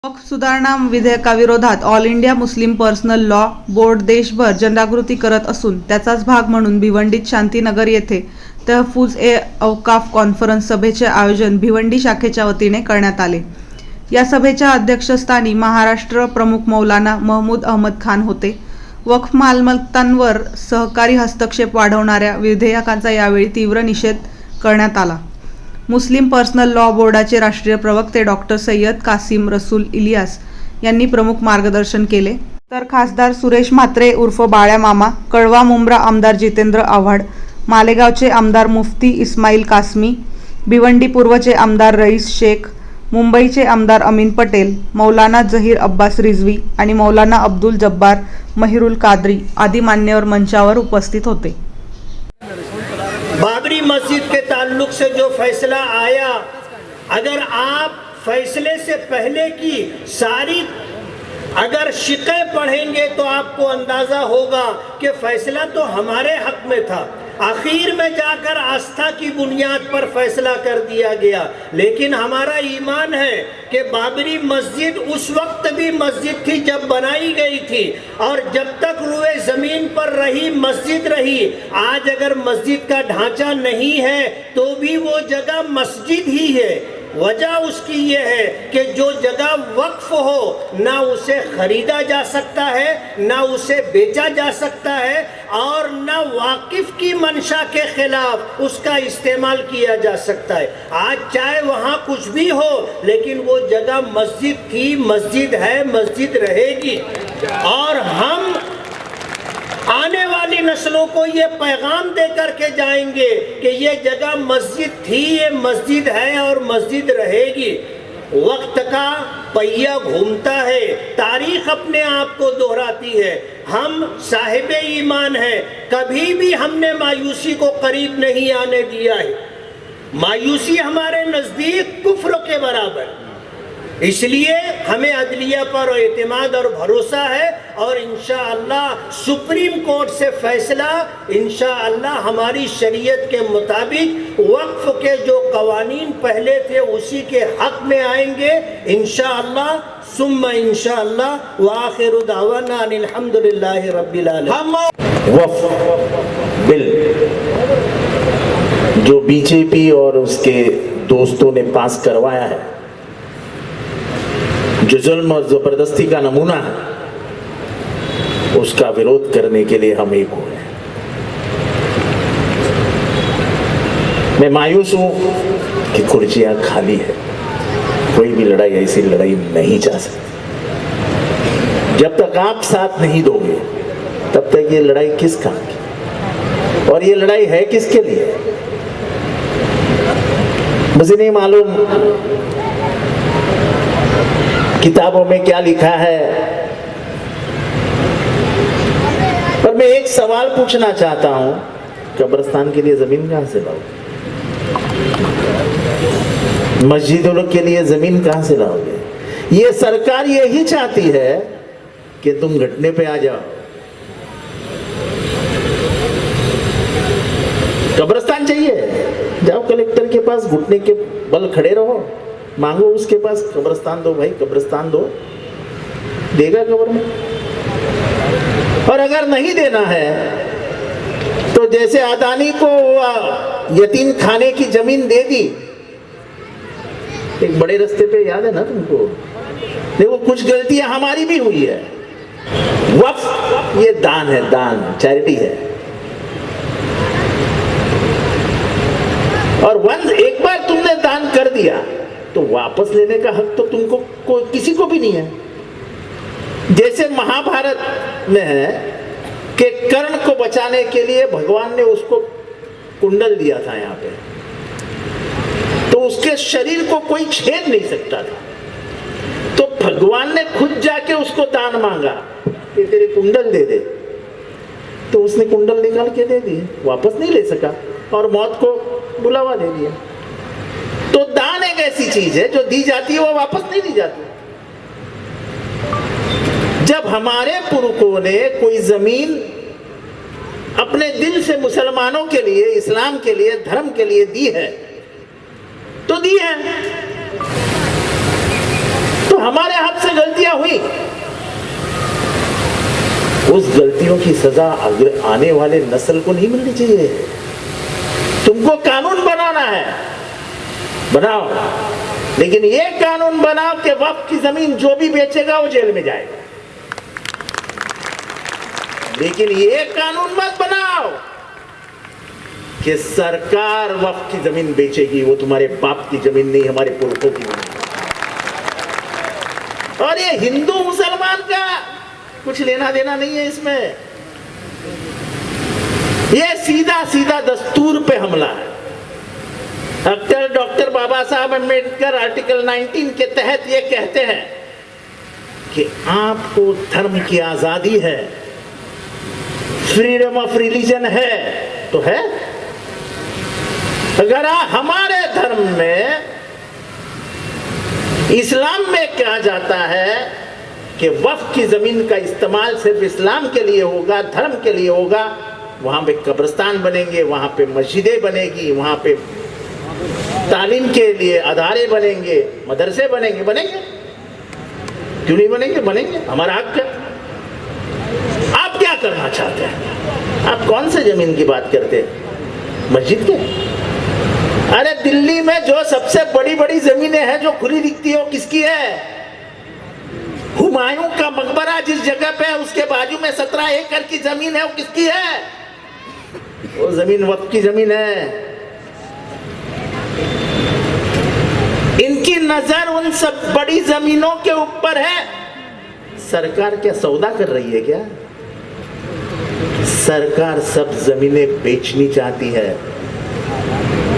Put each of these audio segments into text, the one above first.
वक्फ सुधारणा विधेयकाविरोधात All India Muslim Personal Law Board देशभर जनजागृती करत असून त्याचाच भाग म्हणून भिवंडीत शांतीनगर येथे तहफूज-ए-औकाफ कॉन्फरन्स सभेचे आयोजन भिवंडी शाखेच्या वतीने करण्यात आले। या सभेच्या अध्यक्षस्थानी महाराष्ट्र प्रमुख मौलाना महमूद अहमद खान होते। वक्फ मालमत्तांवर सहकारी हस्तक्षेप वाढवणाऱ्या विधेयकाचा यावेळी तीव्र निषेध करण्यात आला। मुस्लिम पर्सनल लॉ बोर्डाचे राष्ट्रीय प्रवक्ते डॉक्टर सय्यद कासिम रसूल इलियास यांनी प्रमुख मार्गदर्शन केले, तर खासदार सुरेश म्हात्रे उर्फ बाळ्या मामा, कळवा मुंब्रा आमदार जितेंद्र आव्हाड, मालेगावचे आमदार मुफ्ती इस्माईल कासमी, भिवंडी पूर्वचे आमदार रईस शेख, मुंबईचे आमदार अमीन पटेल, मौलाना जहीर अब्बास रिजवी आणि मौलाना अब्दुल जब्बार महिरुल कादरी आदी मान्यवर मंचावर उपस्थित होते। बाबरी मस्जिद के ताल्लुक से जो फैसला आया, अगर आप फैसले से पहले की सारी अगर शिकें पढ़ेंगे तो आपको अंदाजा होगा कि फैसला तो हमारे हक में था। आखिर में जाकर आस्था की बुनियाद पर फैसला कर दिया गया, लेकिन हमारा ईमान है कि बाबरी मस्जिद उस वक्त भी मस्जिद थी जब बनाई गई थी, और जब तक रुए ज़मीन पर रही मस्जिद रही। आज अगर मस्जिद का ढांचा नहीं है तो भी वो जगह मस्जिद ही है। वजह उसकी ये है कि जो जगह वक्फ हो, ना उसे खरीदा जा सकता है, ना उसे बेचा जा सकता है, और ना वाकिफ की मंशा के खिलाफ उसका इस्तेमाल किया जा सकता है। आज चाहे वहाँ कुछ भी हो, लेकिन वो जगह मस्जिद थी, मस्जिद है, मस्जिद रहेगी। और हम आने वाली नस्लों को ये पैगाम दे करके जाएंगे कि ये जगह मस्जिद थी, ये मस्जिद है और मस्जिद रहेगी। वक्त का पहिया घूमता है, तारीख अपने आप को दोहराती है। हम साहिब ईमान हैं, कभी भी हमने मायूसी को करीब नहीं आने दिया है। मायूसी हमारे नज़दीक कुफ्र के बराबर, इसलिए हमें अदलिया पर एतमाद और भरोसा है, और इंशाअल्लाह सुप्रीम कोर्ट से फैसला इंशाअल्लाह हमारी शरीयत के मुताबिक वक्फ के जो कवानीन पहले थे उसी के हक में आएंगे इंशाअल्लाह सुम्मा इंशाअल्लाह। व आखिरु दावाना अनिल हम्दुलिल्लाहि रब्बिल आलमीन। वक्फ बिल जो बीजेपी और उसके दोस्तों ने पास करवाया है, जो जुल्म और जबरदस्ती का नमूना है, उसका विरोध करने के लिए हम एक हुए हैं। मैं मायूस हूं कि कुर्सियां खाली है। कोई भी लड़ाई ऐसी लड़ाई नहीं जा सकती। जब तक आप साथ नहीं दोगे तब तक ये लड़ाई किस काम की, और ये लड़ाई है किसके लिए मुझे नहीं मालूम किताबों में क्या लिखा है, पर मैं एक सवाल पूछना चाहता हूं, कब्रिस्तान के लिए जमीन कहां से लाओगे? मस्जिदों के लिए जमीन कहां से लाओगे? ये सरकार यही चाहती है कि तुम घटने पे आ जाओ। कब्रिस्तान चाहिए, जाओ कलेक्टर के पास घुटने के बल खड़े रहो, मांगो उसके पास कब्रिस्तान दो भाई, कब्रिस्तान दो, देगा गवर्नमेंट। और अगर नहीं देना है तो जैसे अदानी को यतीम खाने की जमीन दे दी, एक बड़े रास्ते पे, याद है ना तुमको? देखो कुछ गलतियां हमारी भी हुई है। वक्फ ये दान है, दान चैरिटी है, और वंस एक बार तुमने दान कर दिया तो वापस लेने का हक तो तुमको किसी को भी नहीं है। जैसे महाभारत में है कि कर्ण को बचाने के लिए भगवान ने उसको कुंडल दिया था यहाँ पे, तो उसके शरीर को कोई छेद नहीं सकता था, तो भगवान ने खुद जाके उसको दान मांगा कि तेरे कुंडल दे दे, तो उसने कुंडल निकाल के दे दिए, वापस नहीं ले सका और मौत को बुलावा दे दिया। तो दान एक ऐसी चीज है जो दी जाती है वो वापस नहीं दी जाती। जब हमारे पुरखों ने कोई जमीन अपने दिल से मुसलमानों के लिए, इस्लाम के लिए, धर्म के लिए दी है तो दी है, तो हमारे हाथ उस गलतियों की सजा आने वाले नस्ल को नहीं मिलनी चाहिए। तुमको कानून बनाना है, बनाओ, लेकिन ये कानून बनाओ कि वक्फ की जमीन जो भी बेचेगा वो जेल में जाएगा। लेकिन ये कानून मत बनाओ कि सरकार वक्फ की जमीन बेचेगी। वो तुम्हारे बाप की जमीन नहीं, हमारे पुरखों की जमीन। और ये हिंदू मुसलमान का कुछ लेना देना नहीं है इसमें। ये सीधा सीधा दस्तूर पे हमला है। डॉक्टर बाबा साहब अम्बेडकर आर्टिकल 19 के तहत ये कहते हैं कि आपको धर्म की आजादी है, फ्रीडम ऑफ रिलीजन है, तो है। अगर हमारे धर्म में, इस्लाम में कहा जाता है कि वक्फ की जमीन का इस्तेमाल सिर्फ इस्लाम के लिए होगा, धर्म के लिए होगा, वहां पे कब्रिस्तान बनेंगे, वहां पे मस्जिदें बनेगी, वहां पे तालीम के लिए अदारे बनेंगे, मदरसे बनेंगे। बनेंगे क्यों नहीं बनेंगे? बनेंगे, हमारा हक है। आप क्या करना चाहते हैं? आप कौन से जमीन की बात करते हैं? मस्जिद के? अरे दिल्ली में जो सबसे बड़ी बड़ी जमीनें हैं जो खुली दिखती है, किसकी है? हुमायूं का मकबरा जिस जगह पे है उसके बाजू में 17 एकड़ की जमीन है, वो किसकी है? वो जमीन वक्फ की जमीन है। इनकी नजर उन सब बड़ी जमीनों के ऊपर है। सरकार क्या सौदा कर रही है क्या? सरकार सब जमीनें बेचनी चाहती है।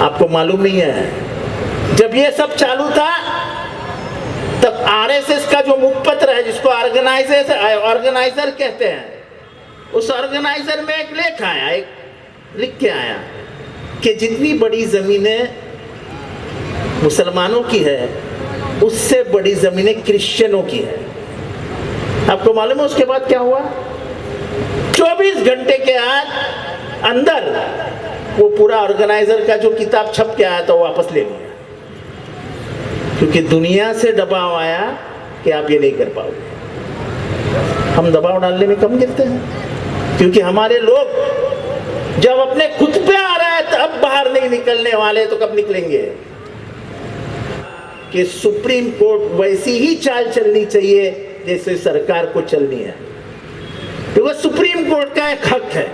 आपको मालूम नहीं है, जब ये सब चालू था तब आरएसएस का जो मुखपत्र है, जिसको ऑर्गेनाइजर कहते हैं, उस ऑर्गेनाइजर में एक लेख आया, एक लिख के आया कि जितनी बड़ी जमीनें मुसलमानों की है उससे बड़ी जमीनें क्रिश्चियनों की है। आपको मालूम है उसके बाद क्या हुआ? 24 घंटे के अंदर वो पूरा ऑर्गेनाइजर का जो किताब छप के आया था वो वापस ले लिया, क्योंकि दुनिया से दबाव आया कि आप ये नहीं कर पाओगे। हम दबाव डालने में कम गिरते हैं, क्योंकि हमारे लोग जब अपने खुद पे आ रहा है तब बाहर नहीं निकलने वाले, तो कब निकलेंगे? कि सुप्रीम कोर्ट वैसी ही चाल चलनी चाहिए जैसे सरकार को चलनी है, क्योंकि सुप्रीम कोर्ट का एक हक है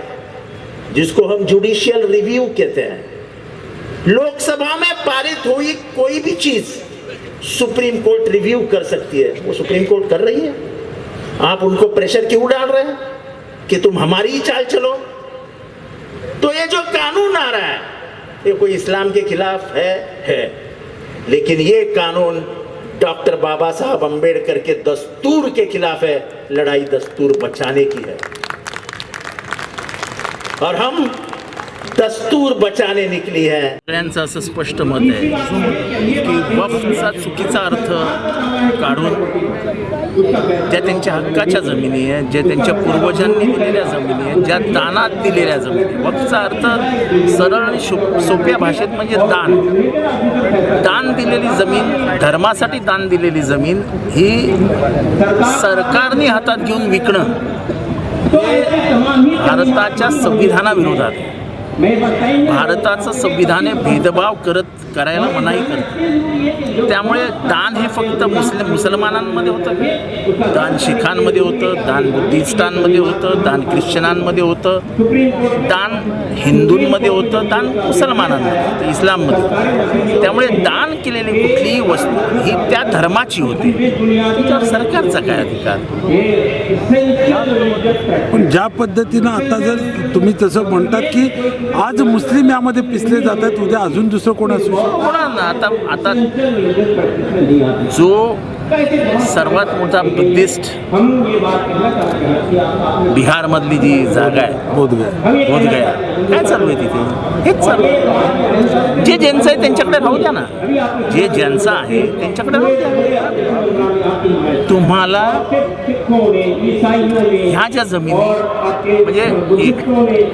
जिसको हम जुडिशियल रिव्यू कहते हैं। लोकसभा में पारित हुई कोई भी चीज सुप्रीम कोर्ट रिव्यू कर सकती है, वो सुप्रीम कोर्ट कर रही है। आप उनको प्रेशर क्यों डाल रहे हैं कि तुम हमारी ही चाल चलो? तो ये जो कानून आ रहा है ये कोई इस्लाम के खिलाफ है, लेकिन ये कानून डॉक्टर बाबा साहब अम्बेडकर के दस्तूर के खिलाफ है। लड़ाई दस्तूर बचाने की है और हम दस्तूर बचाने निकली है। सगळ्यांचं असं स्पष्ट मत आहे की वक्फचा चुकीचा अर्थ काढून ज्या त्यांच्या हक्काच्या जमिनी आहेत, ज्या त्यांच्या पूर्वजांनी दिलेल्या जमिनी आहेत, ज्या दानात दिलेल्या जमिनी, वक्फचा अर्थ सरळ आणि सोप्या भाषेत म्हणजे दान दिलेली जमीन, धर्मासाठी दान दिलेली जमीन ही सरकारने हातात घेऊन विकणं हे भारताच्या संविधानाविरोधात आहे। भारताचं संविधान भेदभाव करायला मनाई करतं। त्यामुळे दान हे फक्त मुसलमानांमध्ये होतं, दान शिखांमध्ये होतं, दान बुद्धिस्टांमध्ये होतं, दान ख्रिश्चनांमध्ये होतं, दान हिंदूंमध्ये होतं, दान मुसलमानांमध्ये होतं, इस्लाममध्ये होतं। त्यामुळे दान केलेली कुठलीही वस्तू ही त्या धर्माची होते, त्याच्यावर सरकारचा काय अधिकार? पण ज्या पद्धतीनं आता जर तुम्ही तसं म्हणतात की आज मुस्लिम यामध्ये पिसले जातात, उद्या अजून दुसरं कोण असू शकतं? आता जो सर्वात मोठा बुद्धिस्ट बिहारमधली जी जागा आहे बोधगया, काय चालू आहे तिथे? हेच चालू आहे. जे ज्यांचं आहे त्यांच्याकडे राहू द्या ना, जे ज्यांचं आहे त्यांच्याकडे राहू द्या. तुम्हाला ह्या ज्या जमिनी म्हणजे एक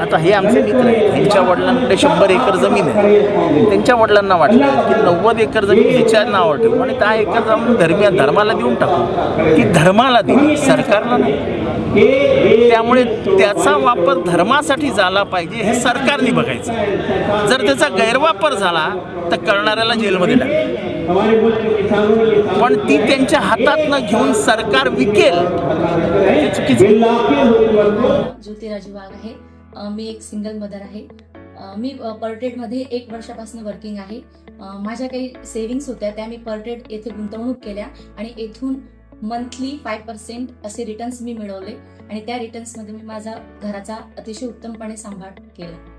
आता हे आमचे मित्र आहेत, त्यांच्या वडिलांकडे 100 एकर जमीन आहे. त्यांच्या वडिलांना वाटलं की 90 एकर जमीन ह्याच्या नावावर ठेवू आणि 10 एकर जमीन धर्माला देऊन टाकू. ती धर्माला दिली, सरकारला नाही. त्यामुळे त्याचा वापर धर्मासाठी झाला पाहिजे हे सरकारने बघायचं. जर त्याचा गैरवापर झाला तर करणाऱ्याला जेलमध्ये टाकेल. पण ती त्यांच्या हातात घेऊन सरकार विकेल हे चुकीचं. ज्योती राजू वाघ आहे. मी एक सिंगल मदर आहे. मी पर्टेडमध्ये 1 वर्षापासून वर्किंग आहे. माझ्या काही सेव्हिंग्स होत्या त्या मी पर्टेड येथे गुंतवणूक केल्या आणि येथून मंथली 5% असे रिटर्न्स मी मिळवले आणि त्या रिटर्न्समध्ये मी माझा घराचा अतिशय उत्तमपणे सांभाळ केला.